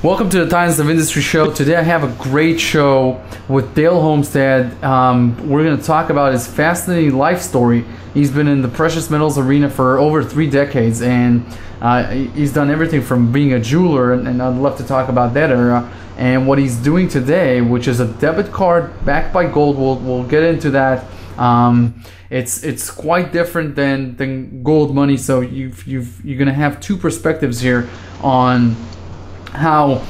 Welcome to the Times of Industry show. Today I have a great show with Dale Olmstead. We're going to talk about his fascinating life story. He's been in the precious metals arena for over 3 decades, and he's done everything from being a jeweler, and I'd love to talk about that era, and what he's doing today, which is a debit card backed by gold. We'll get into that. It's quite different than gold money, so you're going to have two perspectives here on how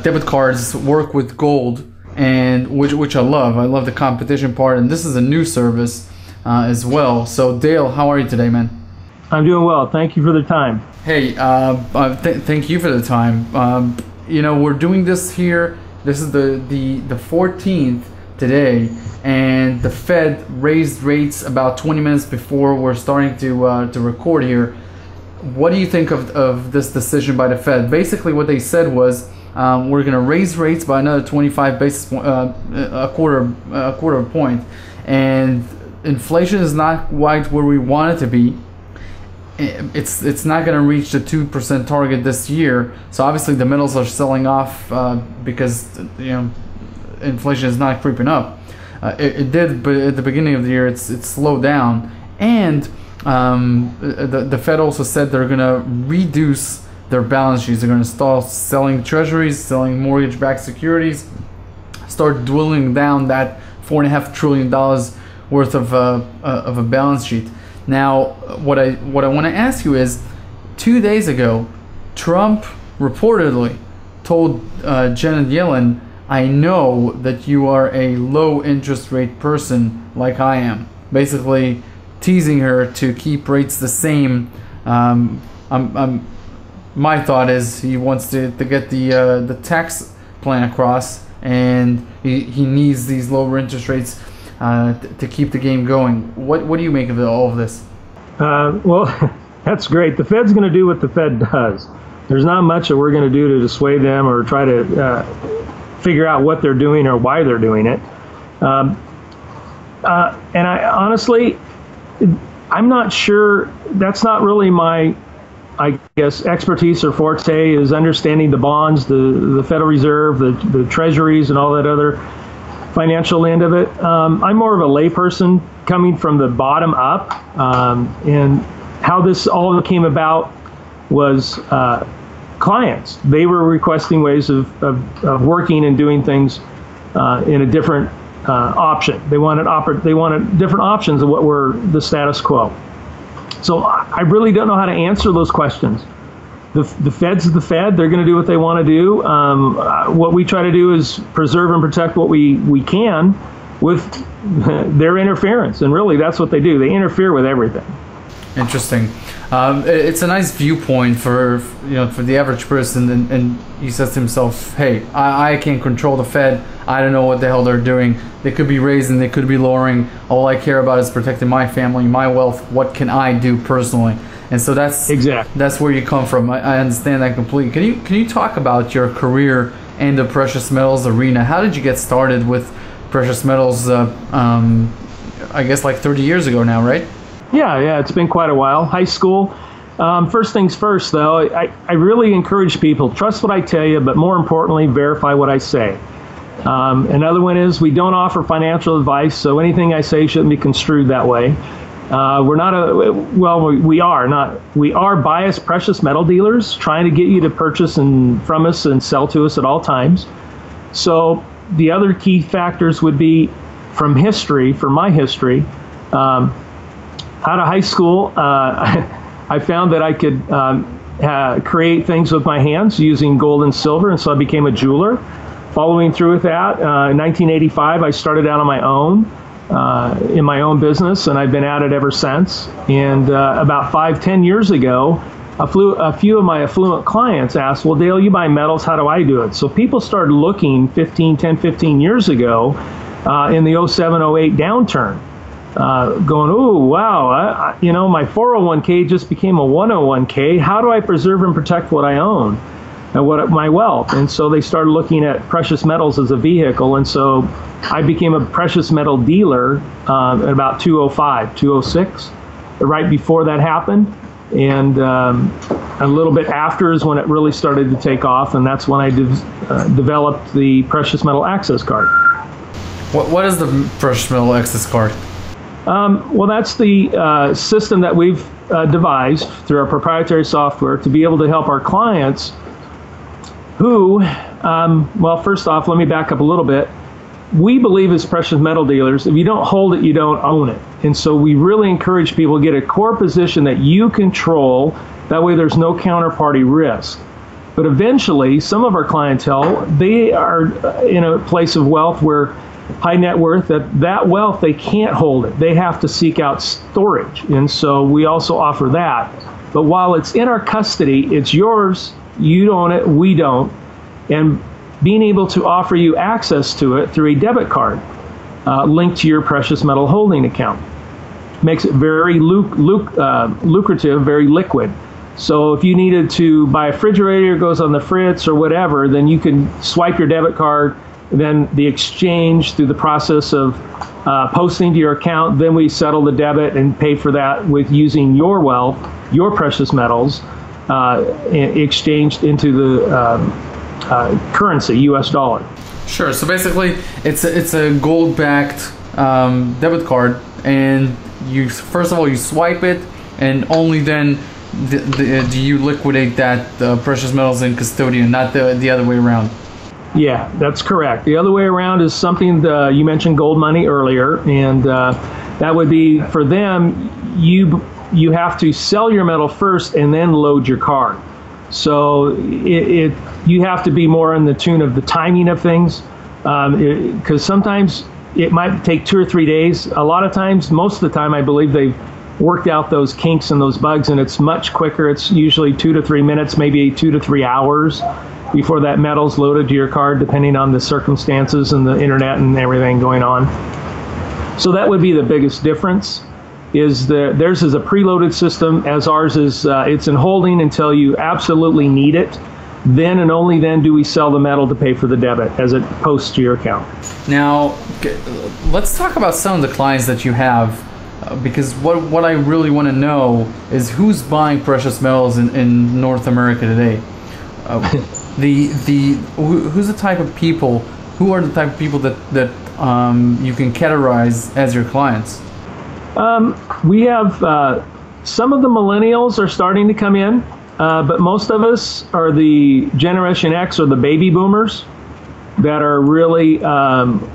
debit cards work with gold, and which I love. I love the competition part, and this is a new service as well. So Dale, how are you today, man? I'm doing well. Thank you for the time. Hey, thank you for the time. You know, we're doing this here. This is the 14th today, and the Fed raised rates about 20 minutes before we're starting to record here. What do you think of this decision by the Fed? Basically, what they said was we're going to raise rates by another 25 basis point, a quarter point, and inflation is not quite where we want it to be. It's not going to reach the 2% target this year. So obviously the metals are selling off because inflation is not creeping up. It did, but at the beginning of the year, it's slowed down. And the Fed also said they're going to reduce their balance sheets. They're going to start selling treasuries, selling mortgage-backed securities, start dwindling down that $4.5 trillion worth of a balance sheet. Now, what I want to ask you is, 2 days ago, Trump reportedly told Janet Yellen, "I know that you are a low interest rate person like I am," basically teasing her to keep rates the same. My thought is he wants to get the tax plan across, and he needs these lower interest rates to keep the game going. What do you make of all of this? Well, that's great. The Fed's going to do what the Fed does. There's not much that we're going to do to dissuade them or try to figure out what they're doing or why they're doing it. And I honestly, I'm not sure. That's not really my, I guess, expertise or forte, is understanding the bonds, the Federal Reserve, the treasuries, and all that other financial end of it. I'm more of a layperson coming from the bottom up, and how this all came about was clients. They were requesting ways of working and doing things in a different option. They wanted different options of what were the status quo. So I really don't know how to answer those questions. The Fed's the Fed. They're going to do what they want to do. What we try to do is preserve and protect what we can with their interference, and really that's what they do. They interfere with everything. Interesting. It's a nice viewpoint for the average person, and he says to himself, "Hey, I can't control the Fed. I don't know what the hell they're doing. They could be raising, they could be lowering. All I care about is protecting my family, my wealth. What can I do personally?" And so that's where you come from. I understand that completely. Can you talk about your career in the precious metals arena? How did you get started with precious metals? I guess like 30 years ago now, right? Yeah, it's been quite a while. High school. First things first, though, I really encourage people, trust what I tell you, but more importantly, verify what I say. Another one is, we don't offer financial advice, so anything I say shouldn't be construed that way. We are biased precious metal dealers trying to get you to purchase from us and sell to us at all times. So the other key factors would be from my history. Out of high school, I found that I could create things with my hands using gold and silver, and so I became a jeweler. Following through with that, in 1985, I started out on my own, in my own business, and I've been at it ever since. And about 5-10 years ago, a few of my affluent clients asked, "Well, Dale, you buy metals, how do I do it?" So people started looking 15 years ago in the 07-08 downturn. Going, "Oh, wow, my 401k just became a 101k. How do I preserve and protect what I own and my wealth?" And so they started looking at precious metals as a vehicle. And so I became a precious metal dealer at about 2005, 2006, right before that happened. And a little bit after is when it really started to take off, and that's when I developed the precious metal access card. What is the precious metal access card? Well, that's the system that we've devised through our proprietary software to be able to help our clients who, well, first off, let me back up a little bit. We believe as precious metal dealers, if you don't hold it, you don't own it. And so we really encourage people to get a core position that you control. That way there's no counterparty risk. But eventually, some of our clientele, they are in a place of wealth where high net worth, that wealth, they can't hold it. They have to seek out storage. And so we also offer that. But while it's in our custody, it's yours. You own it, we don't. And being able to offer you access to it through a debit card linked to your precious metal holding account makes it very lucrative, very liquid. So if you needed to buy a refrigerator, it goes on the fritz or whatever, then you can swipe your debit card, then the exchange through the process of posting to your account, then we settle the debit and pay for that with using your wealth, your precious metals, exchanged into the currency, US dollar. Sure. So basically, it's a gold-backed debit card, and you first of all you swipe it, and only then do you liquidate that precious metals in custodian, not the other way around. Yeah, that's correct. The other way around is something you mentioned gold money earlier, and that would be for them. You have to sell your metal first and then load your card. So you have to be more in the tune of the timing of things, because sometimes it might take 2 or 3 days. A lot of times, most of the time, I believe they've worked out those kinks and those bugs, and it's much quicker. It's usually 2 to 3 minutes, maybe 2 to 3 hours before that metal's loaded to your card, depending on the circumstances and the internet and everything going on. So that would be the biggest difference. Is theirs is a preloaded system, as ours is it's in holding until you absolutely need it. Then and only then do we sell the metal to pay for the debit as it posts to your account. Now, let's talk about some of the clients that you have, because what I really want to know is who's buying precious metals in North America today. Who's the type of people? Who are the type of people that you can categorize as your clients? We have some of the millennials are starting to come in, but most of us are the Generation X or the baby boomers that are really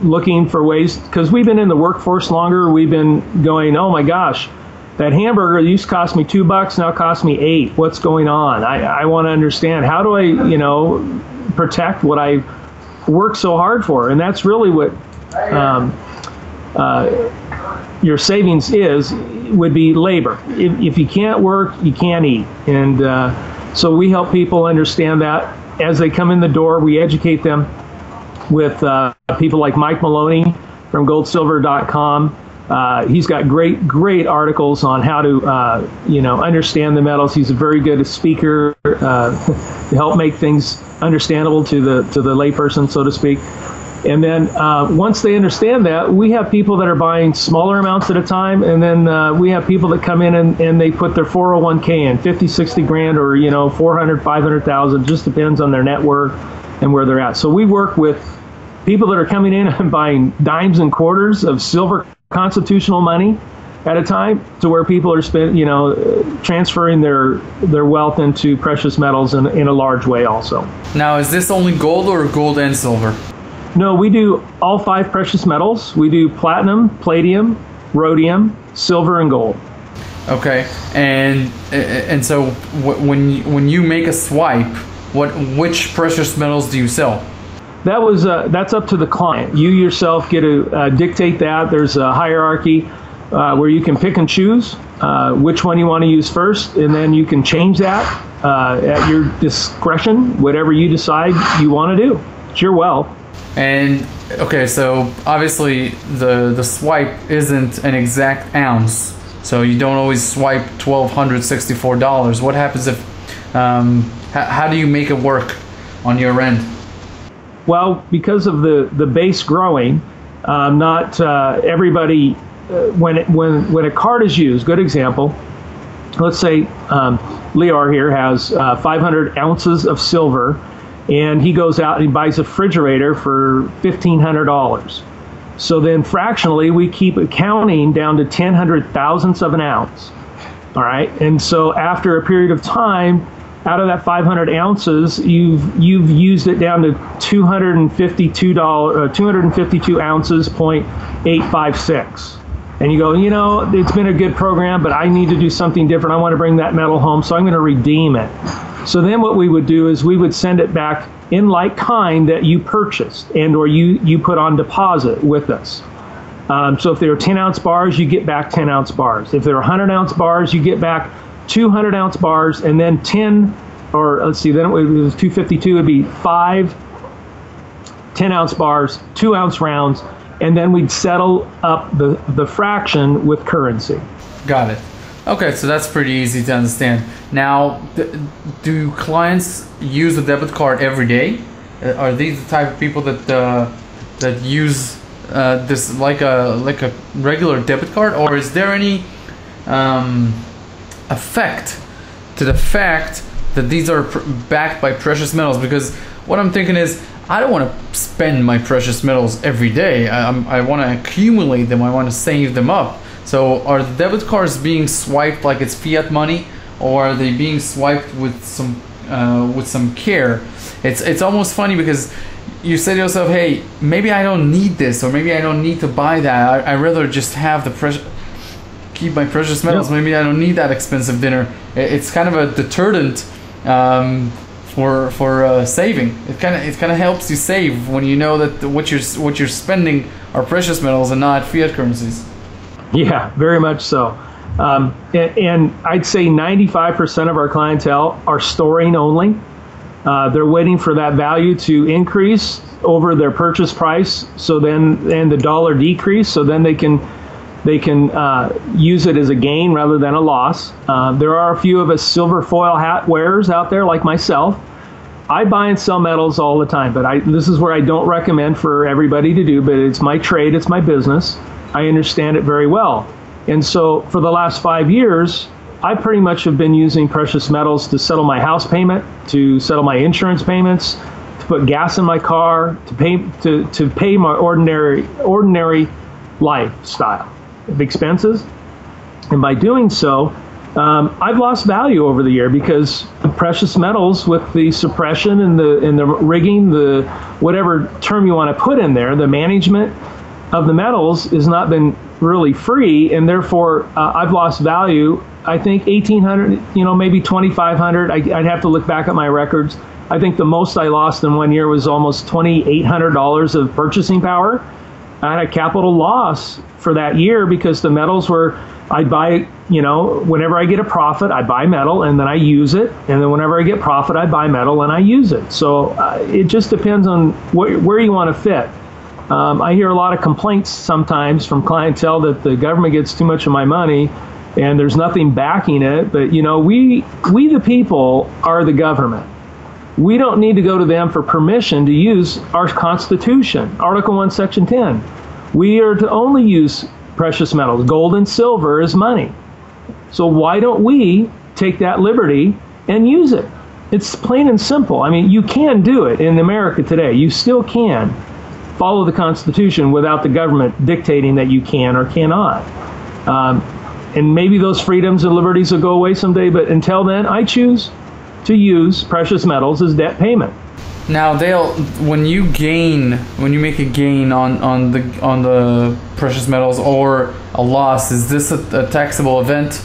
looking for ways, because we've been in the workforce longer. We've been going, oh my gosh, that hamburger used to cost me $2, now costs me $8. What's going on? I want to understand, how do I, protect what I worked so hard for? And that's really what your savings would be labor. If you can't work, you can't eat. And so we help people understand that. As they come in the door, we educate them with people like Mike Maloney from goldsilver.com. He's got great articles on how to understand the metals. He's a very good speaker to help make things understandable to the layperson, so to speak. And then once they understand that, we have people that are buying smaller amounts at a time, and then we have people that come in and they put their 401k in 50, 60 grand, or 400, 500,000, just depends on their net worth and where they're at. So we work with people that are coming in and buying dimes and quarters of silver constitutional money at a time, to where people are transferring their wealth into precious metals in a large way also. Now, is this only gold or gold and silver? No, we do all 5 precious metals. We do platinum, palladium, rhodium, silver, and gold. Okay, and so when you make a swipe, which precious metals do you sell? That's up to the client. You yourself get to dictate that. There's a hierarchy where you can pick and choose which one you want to use first, and then you can change that at your discretion, whatever you decide you want to do. It's your wealth. And okay, so obviously the swipe isn't an exact ounce, so you don't always swipe $1,264. What happens if how do you make it work on your end? Well, because of the base growing, not everybody when a card is used. Good example. let's say Leor here has 500 ounces of silver, and he goes out and he buys a refrigerator for $1,500. So then fractionally, we keep accounting down to 0.1 of an ounce. All right, and so after a period of time, out of that 500 ounces, you've used it down to $252 ounces, 0.856. And you go, you know, it's been a good program, but I need to do something different. I want to bring that metal home, so I'm going to redeem it. So then what we would do is we would send it back in like kind that you purchased and or you put on deposit with us. So if they were 10-ounce bars, you get back 10-ounce bars. If they were 100-ounce bars, you get back 200-ounce bars, and then 10, or let's see, then it was 252, it would be 5 10-ounce bars, 2-ounce rounds, and then we'd settle up the fraction with currency. Got it. Okay, so that's pretty easy to understand. Now, do clients use a debit card every day? Are these the type of people that use this like a regular debit card, or is there any effect to the fact that these are backed by precious metals? Because what I'm thinking is, I don't want to spend my precious metals every day. I want to accumulate them. I want to save them up. So are the debit cards being swiped like it's fiat money, or are they being swiped with some care? It's almost funny because you say to yourself, hey, maybe I don't need this, or maybe I don't need to buy that. I'd rather just have keep my precious metals. Yep. Maybe I don't need that expensive dinner. It's kind of a deterrent for saving. It kind of helps you save when you know that what you're spending are precious metals and not fiat currencies. Yeah, very much so. And I'd say 95% of our clientele are storing only. They're waiting for that value to increase over their purchase price, so then the dollar decrease, so then they can use it as a gain rather than a loss. There are a few of us silver foil hat wearers out there like myself. I buy and sell metals all the time, but this is where I don't recommend for everybody to do, but it's my trade, it's my business. I understand it very well. And so for the last 5 years, I pretty much have been using precious metals to settle my house payment, to settle my insurance payments, to put gas in my car, to pay my ordinary lifestyle expenses. And by doing so, I've lost value over the year because the precious metals, with the suppression and the rigging, the whatever term you want to put in there, the management of the metals has not been really free, and therefore I've lost value. I think 1,800, maybe 2,500. I'd have to look back at my records. I think the most I lost in 1 year was almost $2,800 of purchasing power. I had a capital loss for that year because the metals were, I'd buy, whenever I get a profit, I buy metal and then I use it. And then whenever I get profit, I buy metal and I use it. So it just depends on where you want to fit. I hear a lot of complaints sometimes from clientele that the government gets too much of my money and there's nothing backing it. But, we the people are the government. We don't need to go to them for permission to use our Constitution, Article 1, Section 10. We are to only use precious metals. Gold and silver is money. So why don't we take that liberty and use it? It's plain and simple. I mean, you can do it in America today. You still can follow the Constitution without the government dictating that you can or cannot. And maybe those freedoms and liberties will go away someday, but until then, I choose to use precious metals as debt payment. Now, Dale, when you make a gain on the precious metals or a loss, is this a taxable event?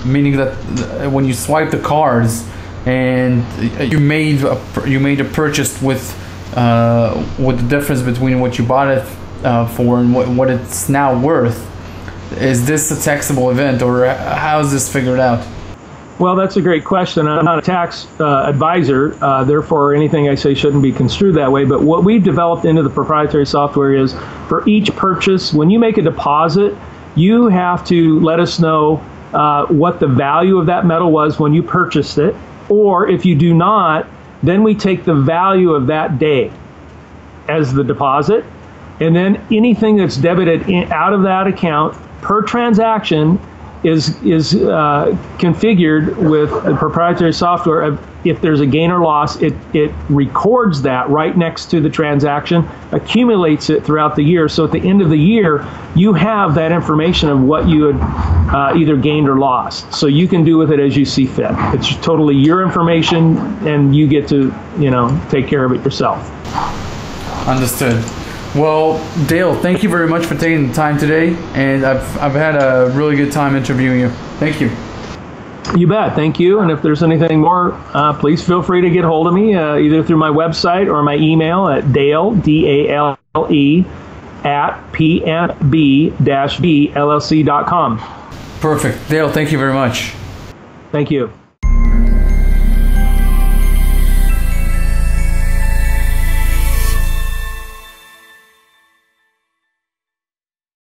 Meaning that when you swipe the cards and you made a purchase with the difference between what you bought it for and what it's now worth, is this a taxable event, or how is this figured out? Well, that's a great question. I'm not a tax advisor, therefore anything I say shouldn't be construed that way. But what we've developed into the proprietary software is for each purchase, when you make a deposit, you have to let us know what the value of that metal was when you purchased it. Or if you do not, then we take the value of that day as the deposit. And then anything that's debited out of that account per transaction is configured with the proprietary software. If there's a gain or loss, it records that right next to the transaction, accumulates it throughout the year. So at the end of the year, you have that information of what you had either gained or lost. So you can do with it as you see fit. It's totally your information, and you get to, take care of it yourself. Understood. Well, Dale, thank you very much for taking the time today, and I've had a really good time interviewing you. Thank you. You bet. Thank you. And if there's anything more, please feel free to get hold of me either through my website or my email at Dale, D-A-L-E, at pnb-bllc.com. Perfect. Dale, thank you very much. Thank you.